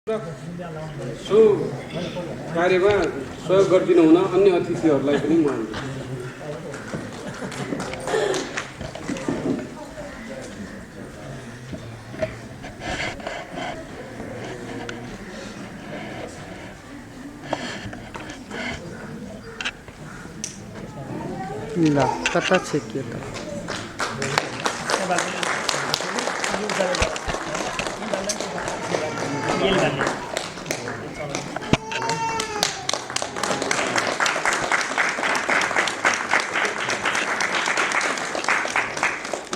So कार्यमा सहयोग गरिदिनु हुन अन्य अतिथिहरूलाई पनि म ल कता छेकियो त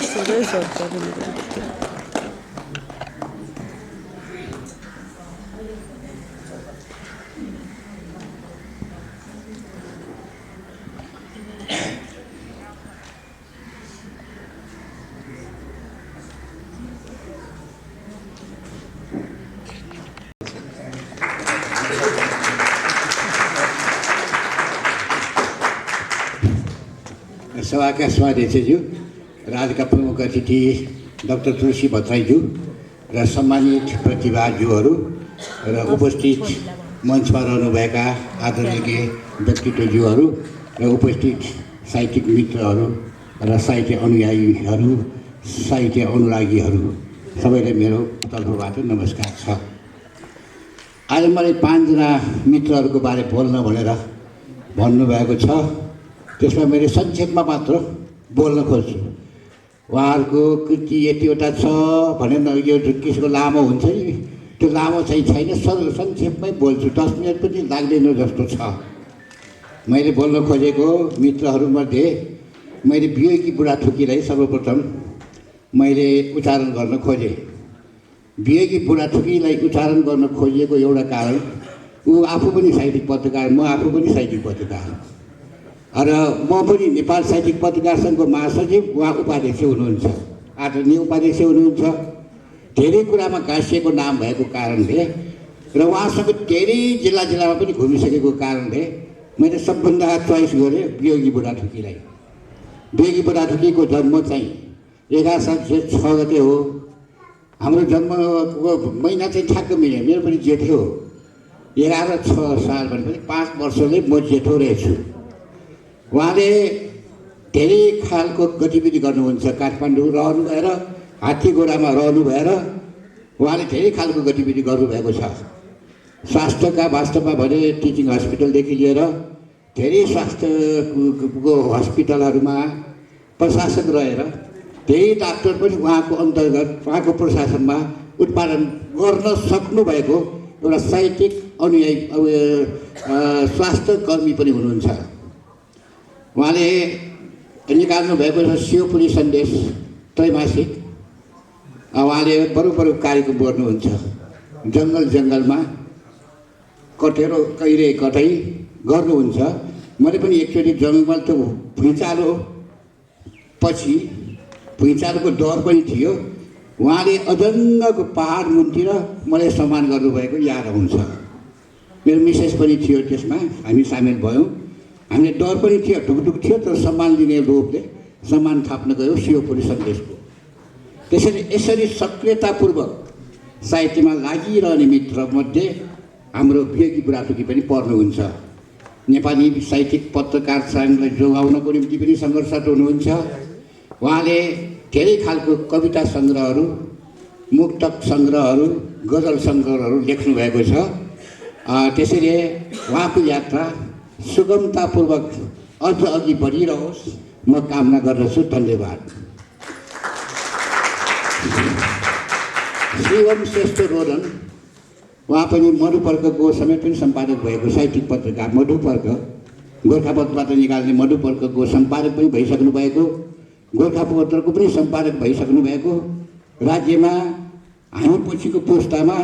सबै सरकारले सभाका सभाध्यक्षज्यू, राज्यका प्रमुख अतिथि डाक्टर तुलसी भट्टराईज्यू र सम्मानित प्रतिभाज्यूहरू र उपस्थित मञ्चमा रहनुभएका आदरणीय व्यक्तित्वज्यूहरू र उपस्थित साहित्यिक मित्रहरू र साहित्य अनुयायीहरू, साहित्य अनुरागीहरू सबैलाई मेरो तर्फबाट नमस्कार छ। आज मलाई 5 जना मित्रहरूको बारे बोल्न भनेर भन्नुभएको छ। त्यसमा मैले संक्षेपमा मात्र बोल्न खोज्छु। उहाँहरूको कृति यतिवटा छ भनेर यो किसिमको लामो हुन्छ नि, त्यो लामो चाहिँ छैन, संक्षेपमै बोल्छु। 10 मिनट पनि लाग्दैन जस्तो छ। मैले बोल्न खोजेको मित्रहरूमध्ये मैले वियोगी बुढाथोकीलाई सर्वप्रथम मैले उच्चारण गर्न खोजेँ। वियोगी बुढाथोकीलाई उच्चारण गर्न खोजिएको एउटा कारण, ऊ आफू पनि साहित्यिक पत्रकार, म आफू पनि साहित्यिक पत्रकार, र म पनि नेपाल साहित्यिक पत्रकार सङ्घको महासचिव, उहाँ उपाध्यक्ष हुनुहुन्छ, आदरणीय उपाध्यक्ष हुनुहुन्छ। धेरै कुरामा गाँसिएको नाम भएको कारणले र उहाँसँग धेरै जिल्लामा पनि घुमिसकेको कारणले मैले सबभन्दा चोइस गरेँ वियोगी बुढाथोकीलाई। वियोगी बुढाथोकीको जन्म चाहिँ 11 साल जेठ 6 गते हो। हाम्रो जन्मको महिना चाहिँ ठ्याक्क मिल्यो, मेरो पनि जेठै हो। 11/6 साल भनेपछि 5 वर्षले म जेठो रहेछु। उहाँले धेरै खालको गतिविधि गर्नुहुन्छ। काठमाडौँ रहनु भएर, हात्तीघोडामा रहनु भएर उहाँले धेरै खालको गतिविधि गर्नुभएको छ। स्वास्थ्यका वास्तवमा भने टिचिङ हस्पिटलदेखि लिएर धेरै स्वास्थ्यको हस्पिटलहरूमा प्रशासक रहेर धेरै डाक्टर पनि उहाँको अन्तर्गत, उहाँको प्रशासनमा उत्पादन गर्न सक्नुभएको एउटा साहित्यिक अनुयायी स्वास्थ्य कर्मी पनि हुनुहुन्छ। उहाँले निकाल्नु भएको छ शिवपुरी सन्देश त्रैमासिक। उहाँले बरु कार्यक्रम गर्नुहुन्छ। जङ्गलमा कटेरो कहिले कतै गर्नुहुन्छ। मैले पनि एकचोटि जङ्गल त भुइँचालोको डर पनि थियो। उहाँले अजङ्गको पहाड मुन्तिर मलाई सम्मान गर्नुभएको याद आउँछ। मेरो मिसेस पनि थियो त्यसमा, हामी सामेल भयौँ। हामीले डर पनि थियो, ढुकढुक थियो, तर सम्मान लिने लोभले सम्मान थाप्न गयो शिवपुरी सन्देशको। त्यसरी यसरी सक्रियतापूर्वक साहित्यमा लागिरहने मित्रमध्ये हाम्रो वियोगी बुढाथोकी पनि पर्नुहुन्छ। नेपाली साहित्यिक पत्रकार सङ्घलाई जोगाउनको निम्ति पनि सङ्घर्षरत हुनुहुन्छ। उहाँले धेरै खालको कविता सङ्ग्रहहरू, मुक्तक सङ्ग्रहहरू, गजल सङ्ग्रहहरू लेख्नुभएको छ। त्यसैले उहाँको यात्रा सुगमतापूर्वक अझ अघि बढिरहोस् म कामना गर्दछु। धन्यवाद। शिवम श्रेष्ठ रोदन, उहाँ पनि मधुपर्कको समेत पनि सम्पादक भएको साहित्यिक पत्रकार। मधुपर्क गोर्खापत्रबाट निकाल्ने मधुपर्कको सम्पादक पनि भइसक्नु भएको, गोर्खापत्रको पनि सम्पादक भइसक्नु भएको। राज्यमा हामी पछिको पुस्तामा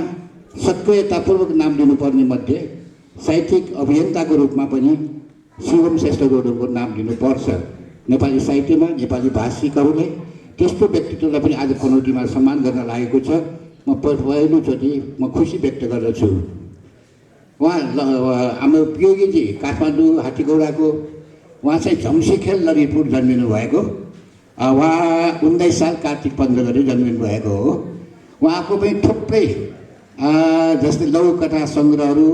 सक्रियतापूर्वक नाम लिनुपर्ने मध्ये साहित्यिक अभियन्ताको रूपमा पनि शिवम श्रेष्ठ रोदनको नाम लिनुपर्छ। नेपाली साहित्यमा नेपाली भाषिकहरूले त्यस्तो व्यक्तित्वलाई पनि आज पनौतीमा सम्मान गर्न लागेको छ। म पहिलोचोटि म खुसी व्यक्त गर्दछु। उहाँ हाम्रो वियोगीजी काठमाडौँ हात्तीघोडाको, उहाँ चाहिँ झम्सीखेल ललितपुर जन्मिनु भएको। उहाँ 19 साल कार्तिक 15 गते जन्मिनु भएको हो। उहाँको पनि थुप्रै जस्तै लघुकथा सङ्ग्रहहरू,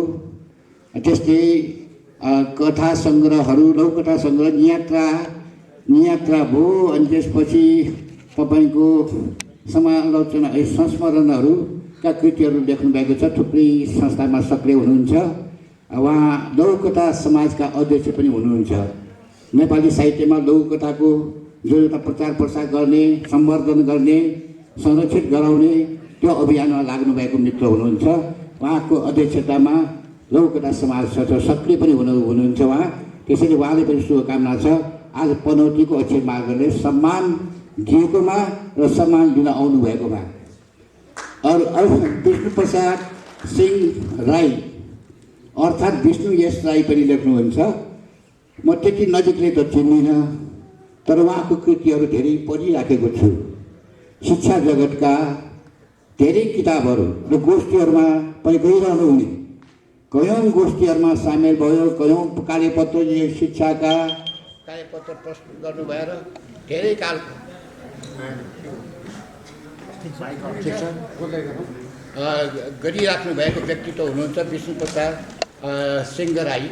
त्यस्तै कथा सङ्ग्रहहरू, लघुकथा सङ्ग्रह, नियात्रा भयो। अनि त्यसपछि तपाईँको समालोचना संस्मरणहरूका कृतिहरू लेख्नुभएको छ। थुप्रै संस्थामा सक्रिय हुनुहुन्छ। उहाँ लघुकथा समाजका अध्यक्ष पनि हुनुहुन्छ। नेपाली साहित्यमा लघुकथाको जो एउटा प्रचार प्रसार गर्ने, सम्वर्धन गर्ने, संरक्षित गराउने त्यो अभियानमा लाग्नुभएको मित्र हुनुहुन्छ। उहाँको अध्यक्षतामा लघुकथा समाज सक्रिय पनि हुनुहुन्छ उहाँ। त्यसैले उहाँले पनि शुभकामना छ आज पनौतीको अक्षर मार्गले सम्मान दिएकोमा र सम्मान लिन आउनुभएकोमा। अरू विष्णुप्रसाद सिंह राई अर्थात् विष्णु यस राई पनि लेख्नुहुन्छ। म त्यति नजिकले त चिन्दिनँ, तर उहाँको कृतिहरू धेरै पढिराखेको छु। शिक्षा जगतका धेरै किताबहरू र गोष्ठीहरूमा पनि गइरहनु हुने, कयौँ गोष्ठीहरूमा सामेल भयो, कयौँ कार्यपत्र शिक्षाका कार्यपत्र प्रस्तुत गर्नुभएर धेरै काल गरिराख्नु भएको व्यक्तित्व हुनुहुन्छ विष्णुप्रसाद सिंह राई।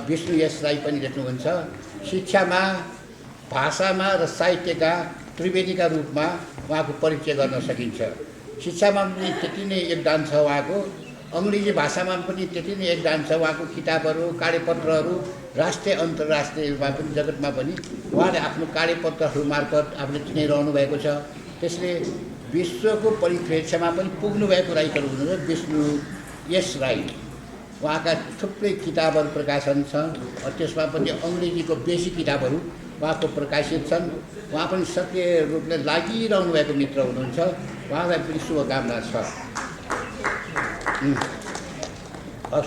विष्णु यस राई पनि लेख्नुहुन्छ। शिक्षामा, भाषामा र साहित्यका त्रिवेदीका रूपमा उहाँको परिचय गर्न सकिन्छ। शिक्षामा पनि त्यति नै योगदान छ उहाँको, अङ्ग्रेजी भाषामा पनि त्यति नै योगदान छ उहाँको। किताबहरू, कार्यपत्रहरू राष्ट्रिय अन्तर्राष्ट्रियमा पनि जगतमा पनि उहाँले आफ्नो कार्यपत्रहरू मार्फत आफूले चिनाइरहनु भएको छ। त्यसले विश्वको परिप्रेक्ष्यमा पनि पुग्नुभएको राइटर हुनुहुन्छ विष्णु यस राई। उहाँका थुप्रै किताबहरू प्रकाशन छन्। त्यसमा पनि अङ्ग्रेजीको बेसी किताबहरू उहाँको प्रकाशित छन्। उहाँ पनि सक्रिय रूपले लागिरहनु भएको मित्र हुनुहुन्छ। उहाँलाई पनि शुभकामना छ।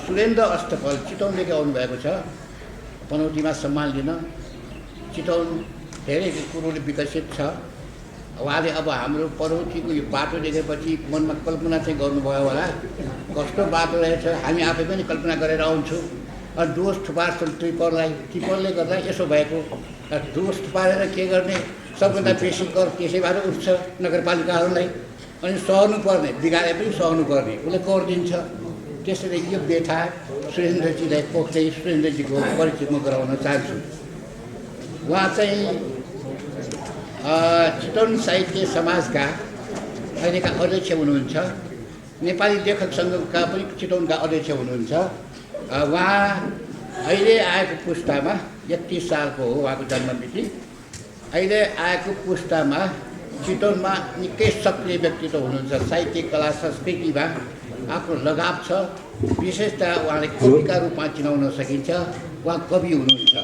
सुरेन्द्र अष्टफल चितवनदेखि आउनुभएको छ पनौतीमा सम्मान लिन। चितवन धेरै कुरोले विकसित छ। उहाँले अब हाम्रो पनौतीको यो बाटो देखेपछि मनमा कल्पना चाहिँ गर्नुभयो होला, कस्तो बाटो रहेछ। हामी आफै पनि कल्पना गरेर आउँछौँ। अनि डोस थुपार्छौँ टिपलले गर्दा यसो भएको। डोस थुपारेर के गर्ने, सबभन्दा बेसी कर त्यसैबाट उठ्छ नगरपालिकाहरूलाई। अनि सहनुपर्ने, बिगारे पनि सहनुपर्ने, उसले कर दिन्छ। त्यसैले यो व्यथा सुरेन्द्रजीलाई पोख्दै सुरेन्द्रजीको परिचय म गराउन चाहन्छु। उहाँ चाहिँ चितवन साहित्य समाजका अहिलेका अध्यक्ष हुनुहुन्छ। नेपाली लेखक सङ्घका पनि चितवनका अध्यक्ष हुनुहुन्छ। उहाँ अहिले आएको पुस्तामा 31 सालको हो उहाँको जन्ममिति। अहिले आएको पुस्तामा चितवनमा निकै सक्रिय व्यक्तित्व हुनुहुन्छ। साहित्य, कला, संस्कृतिमा आफ्नो लगाव छ। विशेषतः उहाँले कविका रूपमा चिनाउन सकिन्छ। उहाँ कवि हुनुहुन्छ।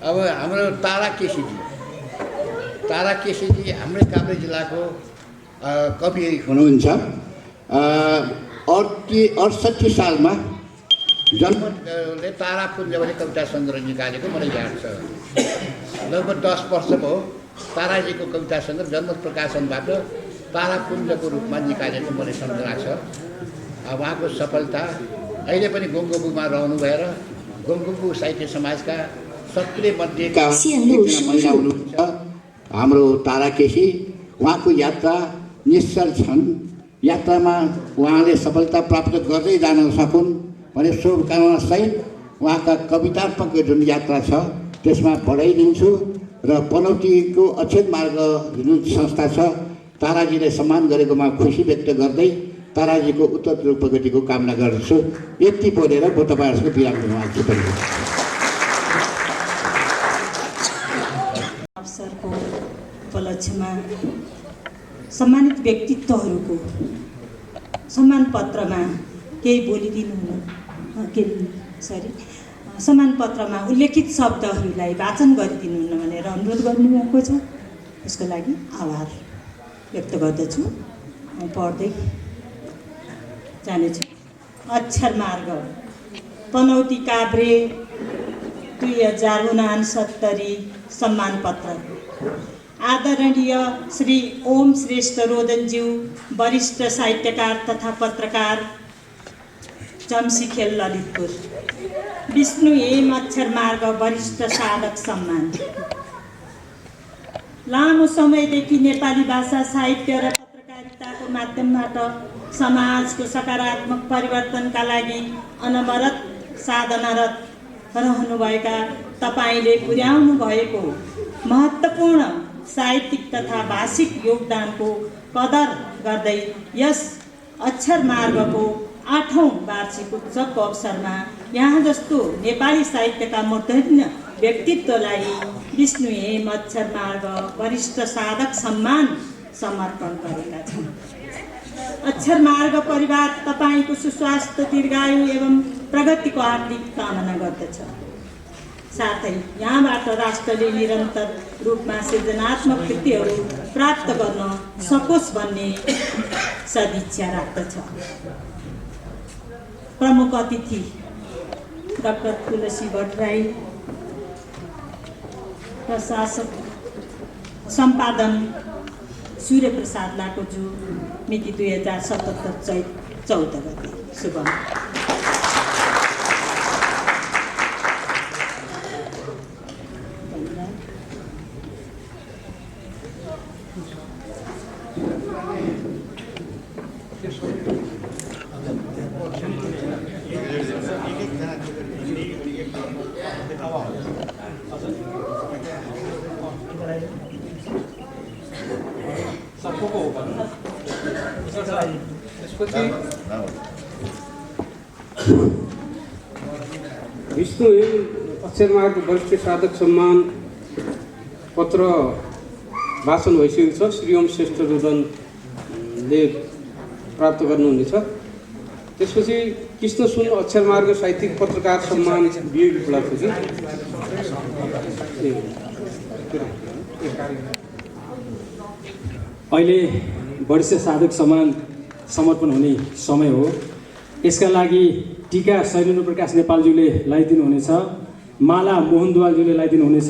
अब हाम्रो तारा केसीजी हाम्रै काभ्रे जिल्लाको कवि हुनुहुन्छ। 68 सालमा जन्मले तारापुञ्ज भन्ने कविता सङ्ग्रह निकालेको मलाई याद छ। लगभग 10 वर्ष भयो ताराजीको कविता सङ्ग्रह जन्म प्रकाशनबाट तारापुञ्जको रूपमा निकालेको मलाई सम्झना छ। उहाँको सफलता अहिले पनि गोङ्गबुमा रहनु भएर गोङ्गबु साहित्य समाजका सक्रिय मध्येका महिला हुनुहुन्छ हाम्रो तारा केसी। उहाँको यात्रा निश्चल छन्। यात्रामा उहाँले सफलता प्राप्त गर्दै जान सकुन् भने शुभकामनासहित उहाँका कवितात्मक जुन यात्रा छ त्यसमा बढाइदिन्छु। र पनौतीको अक्षर मार्ग जुन संस्था छ ताराजीलाई सम्मान गरेकोमा खुसी व्यक्त गर्दै ताराजीको उत्तरोत्तर प्रगतिको कामना गर्दछु। यति बोलेर म तपाईँहरूको विराम दिन चाहन्छु। अवसरको उपलक्ष्यमा सम्मानित व्यक्तित्वहरूको सम्मान पत्रमा केही बोलिदिनु सम्मान पत्रमा उल्लेखित शब्दहरूलाई वाचन गरिदिनुहुन भनेर अनुरोध गर्नुभएको छ। यसको लागि आभार व्यक्त गर्दछु। पढ्दै जानेछु। अक्षर मार्ग पनौती काभ्रे 2069 सम्मान पत्र। आदरणीय श्री ओम श्रेष्ठ रोदनज्यू, वरिष्ठ साहित्यकार तथा पत्रकार, जम्सीखेल ललितपुर। विष्णु हेम अक्षर मार्ग वरिष्ठ साधक सम्मान। लामो समयदेखि नेपाली भाषा साहित्य र पत्रकारिताको माध्यमबाट समाजको सकारात्मक परिवर्तनका लागि अनवरत साधनारत रहनुभएका तपाईँले पुर्याउनु भएको महत्त्वपूर्ण साहित्यिक तथा भाषिक योगदानको कदर गर्दै यस अक्षर मार्गको 8औं वार्षिक उत्सवको अवसरमा यहाँ जस्तो नेपाली साहित्यका मूर्धन्य व्यक्तित्वलाई विष्णु हेम अक्षर मार्ग वरिष्ठ साधक सम्मान समर्पण गरेका छन्। अक्षर मार्ग परिवार तपाईँको सुस्वास्थ्य दीर्घायु एवं प्रगतिको हार्दिक कामना गर्दछ। साथै यहाँबाट राष्ट्रले निरन्तर रूपमा सृजनात्मक कृतिहरू प्राप्त गर्न सकोस् भन्ने सदिच्छा राख्दछ। प्रमुख अतिथि डाक्टर तुलसी भट्टराई, प्रशासक सम्पादन सूर्य प्रसाद लाकोजू, मिति 2077 चैत 14 गते। शुभम। विष्णु हेम अक्षर मार्ग वरिष्ठ साधक सम्मान पत्र वाचन भइसकेको छ। श्री ओम श्रेष्ठ रुदनले प्राप्त गर्नुहुनेछ। त्यसपछि कृष्ण सुन अक्षर मार्ग साहित्यिक पत्रकार सम्मान बिएड उपलब्ध छ। अहिले वरिष्ठ साधक सम्मान समर्पण हुने समय हो। यसका लागि टीका शैलेन्द्र प्रकाश नेपालज्यूले लगाइदिनुहुनेछ। माला मोहन दुवालज्यूले लगाइदिनुहुनेछ।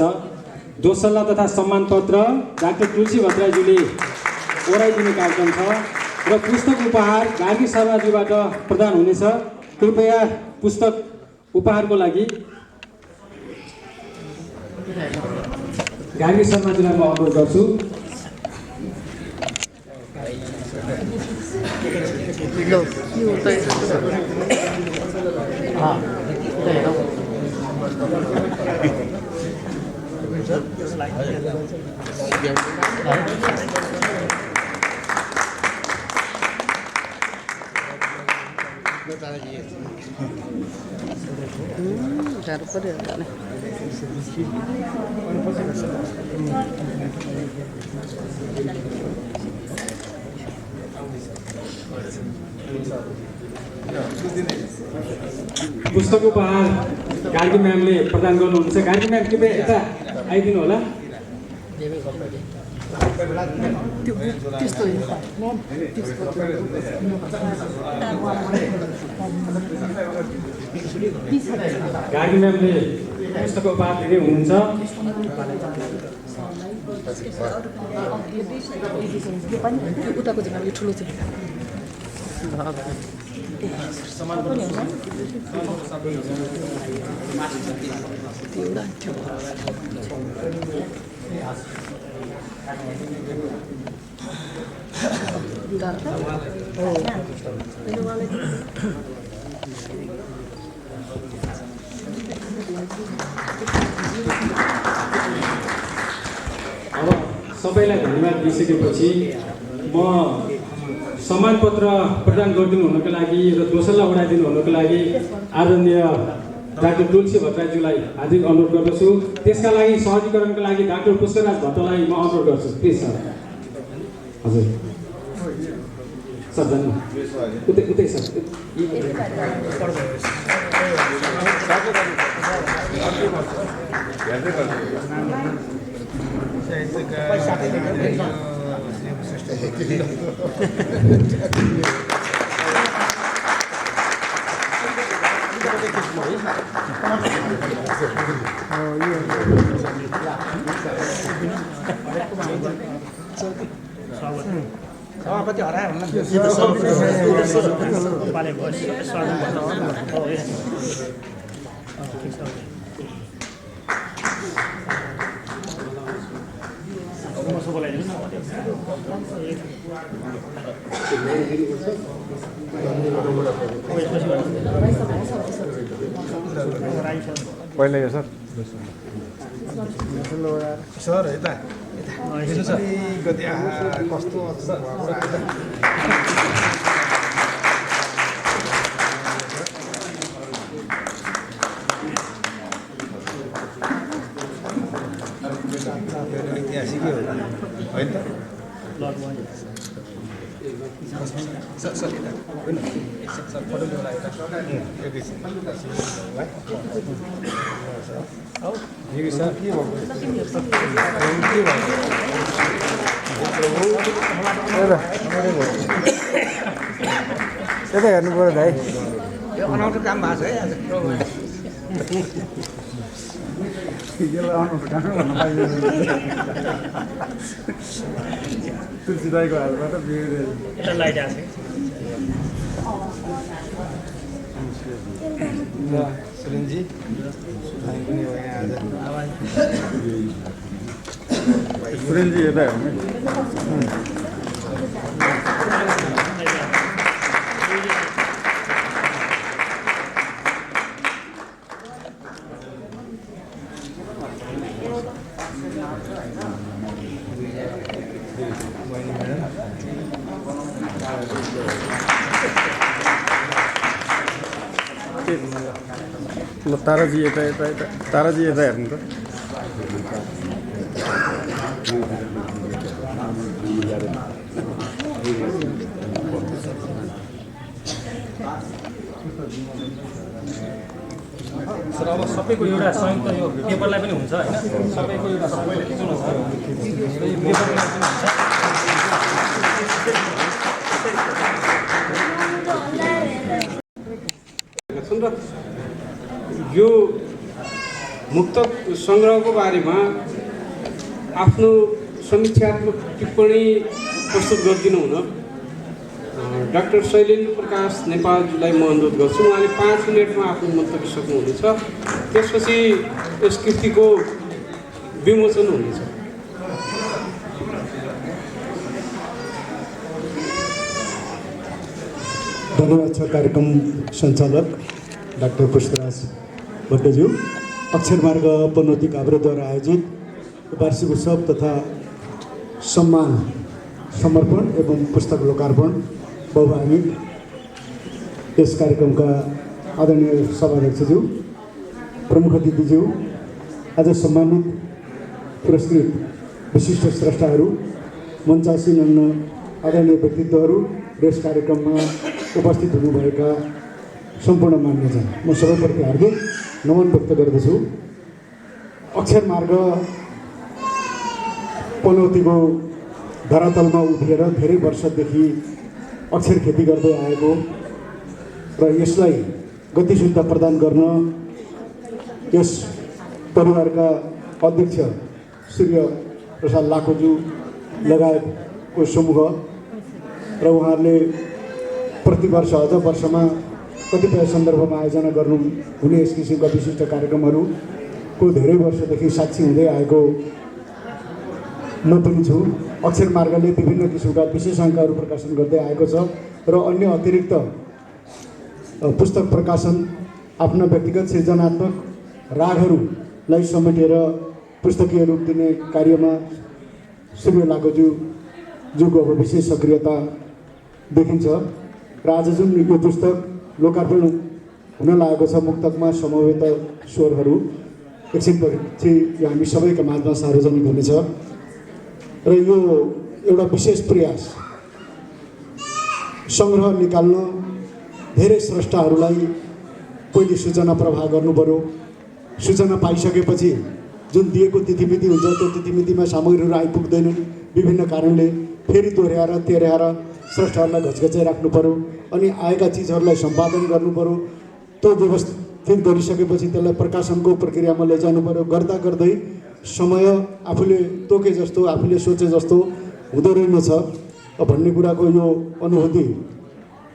दोसल्ला तथा सम्मान पत्र डाक्टर तुलसी भट्टराईज्यूले ओराइदिने कार्यक्रम छ र पुस्तक उपहार गार्गी शर्माज्यूबाट प्रदान हुनेछ। कृपया पुस्तक उपहारको लागि गार्गी शर्माज्यूलाई म अनुरोध गर्छु। लो के होता है घर पर है पुस्तक उपहार गार्गी म्यामले प्रदान गर्नुहुन्छ। गार्गी म्याम कृपया यता आइदिनु होला। गार्गी म्यामले पुस्तक उपहार दिँदै हुनुहुन्छ। उताको जग्गा यो ठुलो थियो। अब सबैलाई धन्यवाद दिइसकेपछि म सम्मान पत्र प्रदान गरिदिनु हुनको लागि र दोसल्ला उडाइदिनु हुनको लागि आदरणीय डाक्टर तुलसी भट्टराईज्यूलाई हार्दिक अनुरोध गर्दछु। त्यसका लागि सहजीकरणका लागि डाक्टर पुष्पराज भट्टलाई म अनुरोध गर्छु। Please sir. हजुर सर धन्यवाद। उतै सर। कति हरायो भन्नु पहिला यो सर सर यता गति कस्तो ऐतिहासिकै हो होइन त सर सर यता होइन सर फोटो ल्याउला यता एकैछिन सर के भएको यता हेर्नु पऱ्यो भाइ यो अनौठो काम भएको छ है आज तुलसी दाईको हालबाट बिग्रेर सुरेनजी हामी पनि हो यहाँ आज सुरेनजी यता हेर्नु ल ताराजी यता यता यता ताराजी यता हेर्नु त सर अब सबैको एउटा संयुक्त यो पेपरलाई पनि हुन्छ होइन सबैको एउटा सबैले खिच्नु छ यो मुक्तक सङ्ग्रहको बारेमा आफ्नो समीक्षात्मक टिप्पणी प्रस्तुत गरिदिनु हुन डाक्टर शैलेन्द्र प्रकाश नेपालजीलाई म अनुरोध गर्छु। उहाँले 5 मिनटमा आफ्नो मन्तव्य सक्नुहुनेछ, त्यसपछि यस कृतिको विमोचन हुनेछ। धन्यवाद छ कार्यक्रम सञ्चालक डाक्टर पुष्पराज भट्टज्यू। अक्षरमार्ग पनौती काभ्रेद्वारा आयोजित वार्षिक उत्सव तथा सम्मान समर्पण एवं पुस्तक लोकार्पण बहुभागिक यस कार्यक्रमका आदरणीय सभाध्यक्षज्यू, प्रमुख अतिथिज्यू, आज सम्मानित पुरस्कृत विशिष्ट स्रष्टाहरू, मञ्चासीन अन्य आदरणीय व्यक्तित्वहरू र यस कार्यक्रममा उपस्थित हुनुभएका सम्पूर्ण मान्यजन, म सबैप्रति हार्दिक नमन व्यक्त गर्दछु। अक्षरमार्ग पनौतीको धरातलमा उभिएर धेरै वर्षदेखि अक्षर खेती गर्दै आएको र यसलाई गतिशीलता प्रदान गर्न यस परिवारका अध्यक्ष सूर्य प्रसाद लाखोज्यू लगायतको समूह र उहाँहरूले प्रति वर्ष अझ वर्षमा कतिपय सन्दर्भमा आयोजना गर्नु हुने यस किसिमका विशिष्ट कार्यक्रमहरूको धेरै वर्षदेखि साक्षी हुँदै आएको म पनि छु। अक्षरमार्गले विभिन्न किसिमका विशेषाङ्कहरू प्रकाशन गर्दै आएको छ र अन्य अतिरिक्त पुस्तक प्रकाशन, आफ्ना व्यक्तिगत सृजनात्मक रागहरूलाई समेटेर पुस्तकीय रूप दिने कार्यमा सूर्य लाखोज्यूको अब विशेष सक्रियता देखिन्छ र आज जुन यो पुस्तक लोकार्पण हुन लागेको छ, मुक्तकमा समवेत स्वरहरू, एकछिनपछि यो हामी सबैका माझमा सार्वजनिक हुनेछ र यो एउटा विशेष प्रयास सङ्ग्रह निकाल्न धेरै स्रष्टाहरूलाई पहिले सूचना प्रवाह गर्नु पर्यो। सूचना पाइसकेपछि जुन दिएको तिथिमिति हुन्छ त्यो तिथिमितिमा सामग्रीहरू आइपुग्दैनन्, विभिन्न कारणले फेरि दोहोऱ्याएर तेह्राएर स्रष्टाहरूलाई घचघचाइ राख्नु पर्यो अनि आएका चिजहरूलाई सम्पादन गर्नु पर्यो। त्यो व्यवस्थित गरिसकेपछि त्यसलाई प्रकाशनको प्रक्रियामा लैजानु पर्यो। गर्दा गर्दै समय आफूले तोके जस्तो, आफूले सोचे जस्तो हुँदो रहेनछ भन्ने कुराको यो अनुभूति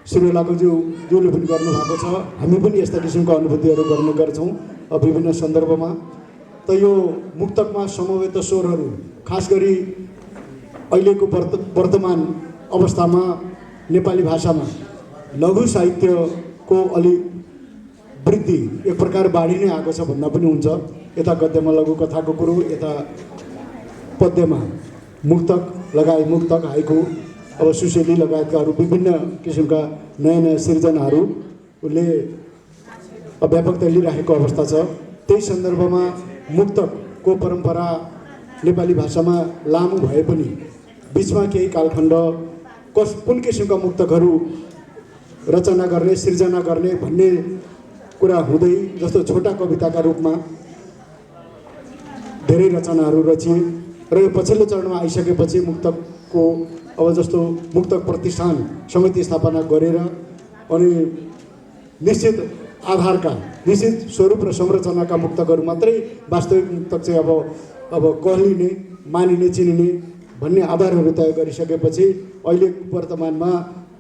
श्रीलाको ज्यूले पनि गर्नुभएको छ। हामी पनि यस्ता किसिमको अनुभूतिहरू गर्ने गर्छौँ विभिन्न सन्दर्भमा। त यो मुक्तकमा समवेत स्वरहरू खास गरी अहिलेको वर्तमान अवस्थामा नेपाली भाषामा लघु साहित्यको अलि वृद्धि एक प्रकार बाढी नै आएको छ भन्दा पनि हुन्छ। यता गद्यमा लघु कथाको कुरो, यता पद्यमा मुक्तक लगायत मुक्तक हाइकु, अब सुशेली लगायतका अरू विभिन्न किसिमका नयाँ नयाँ सिर्जनाहरूले व्यापकता लिइराखेको अवस्था छ। त्यही सन्दर्भमा मुक्तकको परम्परा नेपाली भाषामा लामो भए पनि बिचमा केही कालखण्ड कुन किसिमका मुक्तकहरू रचना गर्ने सिर्जना गर्ने भन्ने कुरा हुँदै, जस्तो छोटा कविताका रूपमा धेरै रचनाहरू रचिए र यो पछिल्लो चरणमा आइसकेपछि मुक्तकको अब जस्तो मुक्तक प्रतिष्ठान समिति स्थापना गरेर अनि निश्चित आधारका निश्चित स्वरूप र संरचनाका मुक्तकहरू मात्रै वास्तविक मुक्तक चाहिँ अब कहलिने मानिने चिनिने भन्ने आधारहरू तय गरिसकेपछि अहिले वर्तमानमा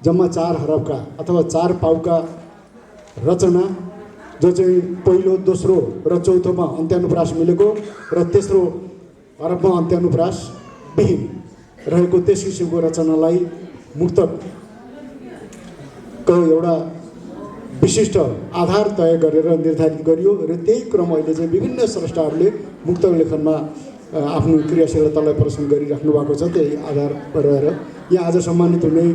जम्मा 4 हरफका अथवा 4 पाउका रचना जो चाहिँ पहिलो, दोस्रो र चौथोमा अन्त्यानुप्रास मिलेको र तेस्रो हरफमा अन्त्यानुप्रास विहीन रहेको त्यस किसिमको रचनालाई मुक्तकको एउटा विशिष्ट आधार तय गरेर निर्धारित गरियो र त्यही क्रम अहिले चाहिँ विभिन्न स्रष्टाहरूले मुक्तक लेखनमा आफ्नो क्रियाशीलतालाई प्रदर्शन गरिराख्नु भएको छ। त्यही आधार रहेर यहाँ आज सम्मानित हुने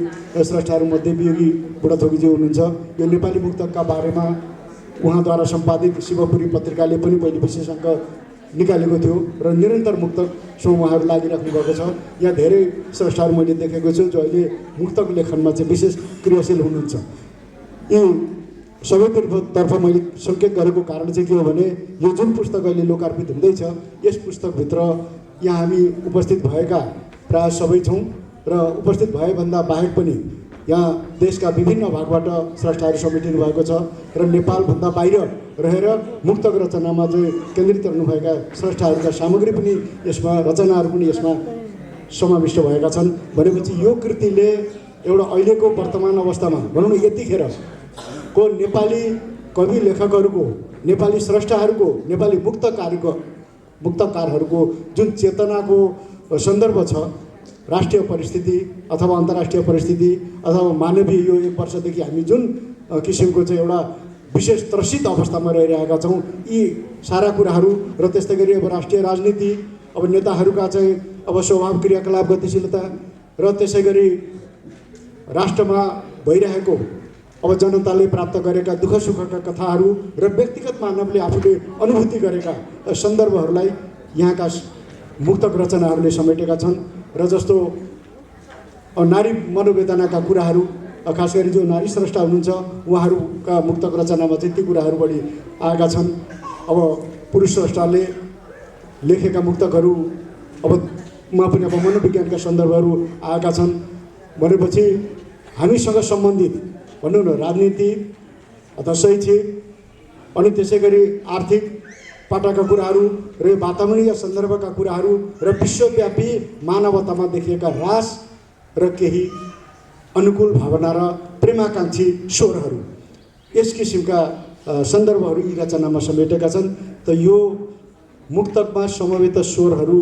स्रष्टाहरूमध्ये वियोगी बुढाथोकीजी हुनुहुन्छ। यो नेपाली मुक्तकका बारेमा उहाँद्वारा सम्पादित शिवपुरी पत्रिकाले पनि पहिले विशेष अङ्क निकालेको थियो र निरन्तर मुक्तक समूहहरू लागिराख्नु भएको छ। यहाँ धेरै स्रष्टाहरू मैले देखेको छु जो अहिले मुक्तक लेखनमा चाहिँ विशेष क्रियाशील हुनुहुन्छ। यी सबैतर्फ मैले सङ्केत गरेको कारण चाहिँ के हो भने यो जुन पुस्तक अहिले लोकार्पित हुँदैछ यस पुस्तकभित्र यहाँ हामी उपस्थित भएका प्राय सबै छौँ र उपस्थित भएभन्दा बाहेक पनि यहाँ देशका विभिन्न भागबाट स्रष्टाहरू समेटिनु भएको छ र नेपालभन्दा बाहिर रहेर मुक्तक रचनामा चाहिँ केन्द्रित रहनुभएका स्रष्टाहरूका सामग्री पनि यसमा रचनाहरू पनि यसमा समाविष्ट भएका छन्। भनेपछि यो कृतिले एउटा अहिलेको वर्तमान अवस्थामा भनौँ न यतिखेरको नेपाली कवि लेखकहरूको, नेपाली स्रष्टाहरूको, नेपाली मुक्तकारहरूको जुन चेतनाको सन्दर्भ छ, राष्ट्रिय परिस्थिति अथवा अन्तर्राष्ट्रिय परिस्थिति अथवा मानवीय यो 1 वर्षदेखि हामी जुन किसिमको चाहिँ एउटा विशेष त्रसित अवस्थामा रहिरहेका छौँ, यी सारा कुराहरू र त्यस्तै गरी अब राष्ट्रिय राजनीति, अब नेताहरूका चाहिँ अब स्वभाव क्रियाकलाप गतिशीलता र त्यसै गरी राष्ट्रमा भइरहेको अब जनताले प्राप्त गरेका दुःख सुखका कथाहरू र व्यक्तिगत मानवले आफूले अनुभूति गरेका सन्दर्भहरूलाई यहाँका मुक्तक रचनाहरूले समेटेका छन्। र जस्तो नारी मनोवेदनाका कुराहरू, खास गरी जो नारी स्रष्टा हुनुहुन्छ उहाँहरूका मुक्तक रचनामा चाहिँ ती कुराहरू बढी आएका छन्। अब पुरुष स्रष्टाले लेखेका मुक्तकहरू मा पनि अब मनोविज्ञानका सन्दर्भहरू आएका छन्। भनेपछि हामीसँग सम्बन्धित भनौँ न राजनीति अथवा शैक्षिक अनि त्यसै गरी आर्थिक पाटाका कुराहरू र वातावरणीय सन्दर्भका कुराहरू र विश्वव्यापी मानवतामा देखिएका ह्रास र केही अनुकूल भावना र प्रेमाकाङ्क्षी स्वरहरू यस किसिमका सन्दर्भहरू यी रचनामा समेटेका छन्। त यो मुक्तकमा समवेत स्वरहरू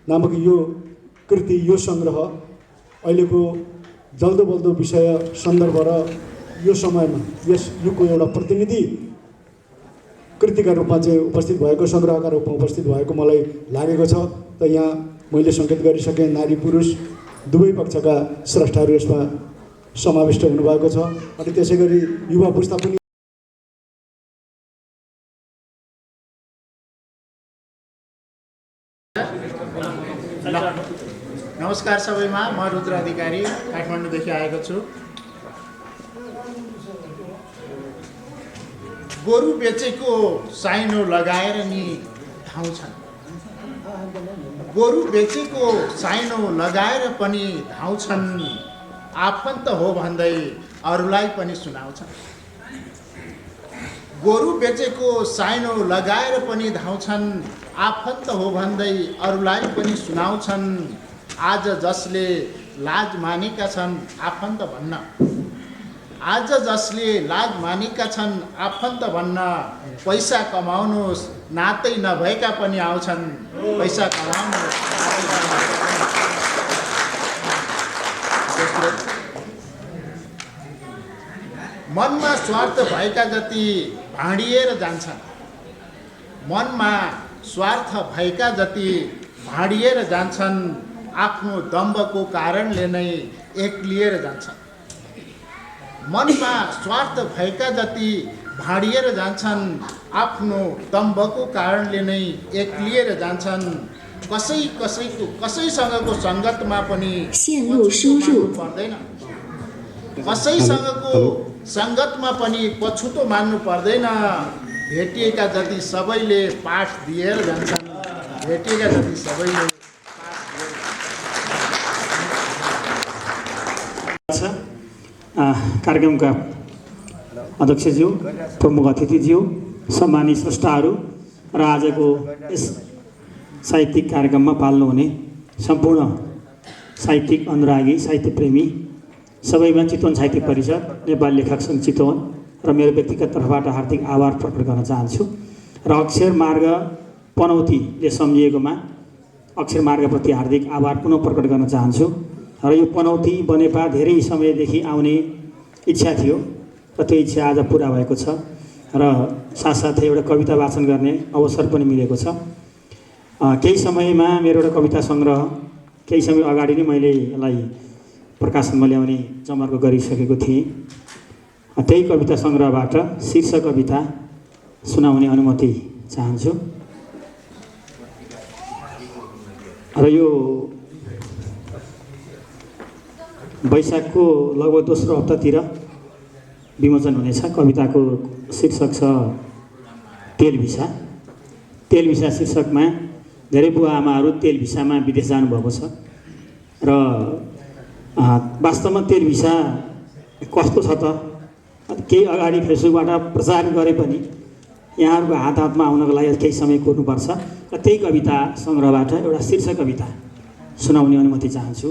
नामक यो कृति, यो सङ्ग्रह अहिलेको जल्दो बल्दो विषय सन्दर्भ र यो समयमा यस युगको एउटा प्रतिनिधि कृतिका रूपमा चाहिँ उपस्थित भएको, सङ्ग्रहका रूपमा उपस्थित भएको मलाई लागेको छ। त यहाँ मैले सङ्केत गरिसकेँ नारी पुरुष दुवै पक्षका स्रष्टाहरू यसमा समाविष्ट हुनुभएको छ। अनि त्यसै गरी युवा पुस्ता पनि नमस्कार सबैमा, म रुद्र अधिकारी काठमाडौँदेखि आएको छु। गोरु बेचेको साइनो लगाएर नि धाउँछन्, गोरु बेचेको साइनो लगाएर पनि धाउँछन्, आफन्त हो भन्दै अरूलाई पनि सुनाउँछन्। गोरु बेचेको साइनो लगाएर पनि धाउँछन्, आफन्त हो भन्दै अरूलाई पनि सुनाउँछन्। आज जसले लाज मानेका छन् आफन्त भन्न, आज जसले लाज मानेका छन् आफन्त भन्न, पैसा कमाउनुहोस् नातै नभएका पनि आउँछन्, पैसा कमाउनुहोस् नातै नभएका। मनमा स्वार्थ भएका जति भाँडिएर जान्छन्, मनमा स्वार्थ भएका जति भाँडिएर जान्छन्, आफ्नो दम्बको कारणले नै एक्लिएर जान्छन्। मनमा स्वार्थ भएका जति भाँडिएर जान्छन्, आफ्नो दम्बको कारणले नै एक्लिएर जान्छन्। कसैसँगको सङ्गतमा पनि पर्दैन, कसैसँगको सङ्गतमा पनि पछुतो मान्नु पर्दैन। भेटिएका जति सबैले पाठ दिएर जान्छन्, भेटिएका जति सबैले कार्यक्रमका अध्यक्षज्यू, प्रमुख अतिथिज्यू, सम्मानित स्रष्टाहरू र आजको यस साहित्यिक कार्यक्रममा पाल्नुहुने सम्पूर्ण साहित्यिक अनुरागी, साहित्य प्रेमी सबैमा चितवन साहित्य परिषद, नेपाल लेखक सङ्घ चितवन र मेरो व्यक्तिगत तर्फबाट हार्दिक आभार प्रकट गर्न चाहन्छु। र अक्षर मार्ग पनौतीले सम्झिएकोमा अक्षर मार्गप्रति हार्दिक आभार पुनः प्रकट गर्न चाहन्छु। र यो पनौती बनेपा धेरै समयदेखि आउने इच्छा थियो र त्यो इच्छा आज पुरा भएको छ र साथसाथै एउटा कविता वाचन गर्ने अवसर पनि मिलेको छ। केही समयमा मेरो एउटा कविता सङ्ग्रह केही समय अगाडि नै मैले यसलाई प्रकाशनमा ल्याउने जमर्को गरिसकेको थिएँ। त्यही कविता सङ्ग्रहबाट शीर्ष कविता सुनाउने अनुमति चाहन्छु। र यो वैशाखको लगभग दोस्रो हप्तातिर विमोचन हुनेछ। कविताको शीर्षक छ तेल भिसा। तेल भिसा शीर्षकमा धेरै बुवा आमाहरू तेल भिसामा विदेश जानुभएको छ र वास्तवमा तेल भिसा कस्तो छ त केही अगाडि फेसबुकबाट प्रचार गरे पनि यहाँहरूको हातमा आउनको लागि केही समय कुर्नुपर्छ र त्यही कविता सङ्ग्रहबाट एउटा शीर्ष कविता सुनाउने अनुमति चाहन्छु।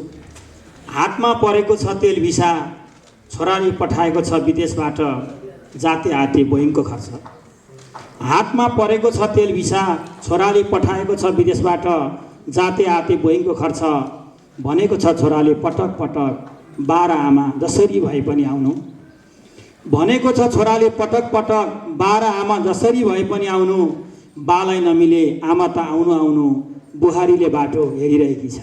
हातमा परेको छ तेल भिसा, छोराले पठाएको छ विदेशबाट जाते आते बोइङको खर्च। हातमा परेको छ तेल भिसा, छोराले पठाएको छ विदेशबाट जाते आते बोइङको खर्च। भनेको छ छोराले पटक पटक 12 आमा जसरी भए पनि आउनु। भनेको छ छोराले पटक पटक 12 आमा जसरी भए पनि आउनु। बालाई नमिले आमा त आउनु आउनु, बुहारीले बाटो हेरिरहेकी छ।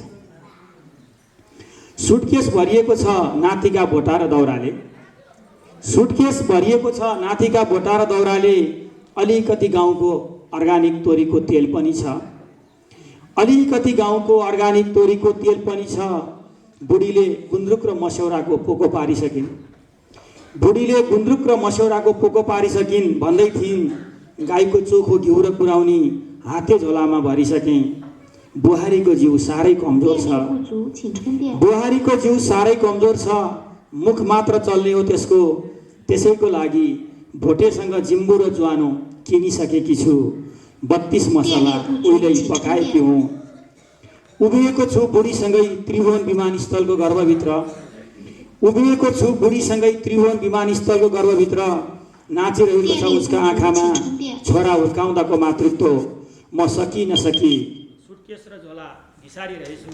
सुटकेस भरिएको छ नातिका बोटा र दौराले। सुटकेस भरिएको छ नातिका बोटा र दौराले। अलिकति गाउँको अर्गानिक तोरीको तेल पनि छ। अलिकति गाउँको अर्गानिक तोरीको तेल पनि छ। बुढीले गुन्द्रुक र मस्यौराको पोको पारिसकिन्। बुढीले गुन्द्रुक र मस्यौराको पोको पारिसकिन्। भन्दै थिइन् गाईको चोखो घिउ र कुराउनी हाते झोलामा भरिसकेँ। बुहारीको जिउ साह्रै कमजोर छ। बुहारीको जिउ साह्रै कमजोर छ। मुख मात्र चल्ने हो त्यसको। त्यसैको लागि भोटेसँग जिम्बु र ज्वानो किनिसकेकी छु। 32 मसला उहिल्यै पकाएकी हुँ। उभिएको छु बुढीसँगै त्रिभुवन विमानस्थलको गर्भभित्र। उभिएको छु बुढीसँगै त्रिभुवन विमानस्थलको गर्भभित्र। नाचिरहेको छ उसका आँखामा छोरा हुर्काउँदाको मातृत्व। म सकी नसकी सुटकेस र झोला घिसारी रहेछु।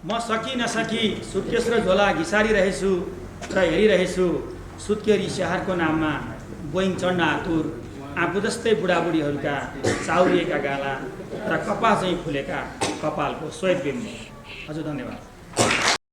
म सकी नसकी सुटकेस र झोला घिसारी रहेछु र हेरिरहेछु सुत्केरी स्याहारको नाममा बोइङ चढ्न आतुर आफू जस्तै बुढाबुढीहरूका चाउरिएका गाला र कपाल चाहिँ फुलेका कपालको श्वेत बिम्ब। हजुर धन्यवाद।